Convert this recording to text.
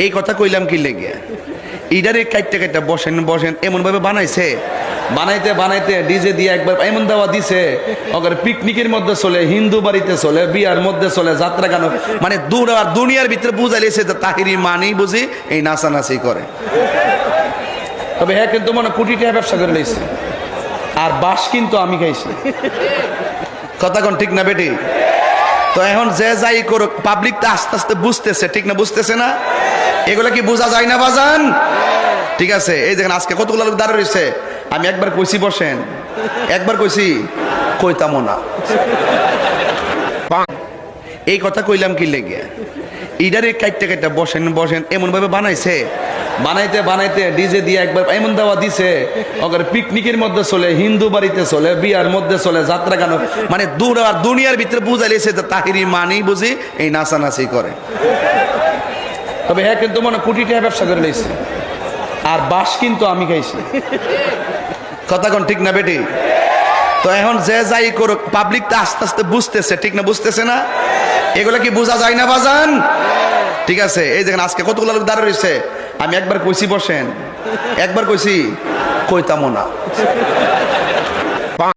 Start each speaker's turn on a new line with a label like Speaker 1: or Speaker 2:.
Speaker 1: এই কথা কইলাম কি লেগে ইডারে কাইটটা কাইটটা বসেন বসেন এমন ভাবে বানাইছে বানাইতে বানাইতে ডিজে দিয়ে একবার এমন দেওয়া দিছে ওদের পিকনিকের মধ্যে চলে হিন্দু বাড়িতে চলে বিয়ার মধ্যে চলে যাত্রা গান মানে দুনিয়ার ভিতরে বুঝাইছে যে তাহিরি মানেই বুঝি এই নাচানাচি করে। তবে হ্যাঁ কিন্তু মনে কোটি টাকা ব্যবসা করে লইছে আর বাস কিন্তু আমি খাইছি। কথা কোন ঠিক না বেটি? তো এখন যে যাই করুক পাবলিক তো আস্তে আস্তে বুঝতেছে, ঠিক না? বুঝতেছে না? এগুলো কি বোঝা যায় না বাজান? ঠিক আছে, এই দেখেন আজকে কতগুলো লোক দাঁড়িয়ে রয়েছে। আমি একবার কইছি বসেন, একবার কইছি কইতামও না। এই কথা কইলাম কি লেগে ইডারে কাইটটা কাইটটা বসেন বসেন এমন ভাবে বানাইছে বানাইতে বানাইতে ডিজে দিয়ে একবার এমন দেওয়া দিছে ওদের পিকনিকের মধ্যে চলে হিন্দু বাড়িতে চলে বিয়ার মধ্যে চলে যাত্রা গান মানে দুনিয়ার ভিতরে বুঝাইছে যে তাহিরি মানেই বুঝি এই নাচানাচি করে। তবে হ্যাঁ কিন্তু মনে কোটি টাকা ব্যবসা করে লইছে আর বাস কিন্তু আমি খাইছি। কথা কোন ঠিক না বেটি? তো এখন যে যাই করুক পাবলিক তো আস্তে আস্তে বুঝতেছে, ঠিক না? বুঝতেছে না? এগুলো কি বোঝা যায় না বাজান? ঠিক আছে, এই দেখেন আজকে কতগুলো লোক দাঁড়িয়ে রয়েছে। আমি একবার কইছি বসেন, একবার কইছি কইতামও না।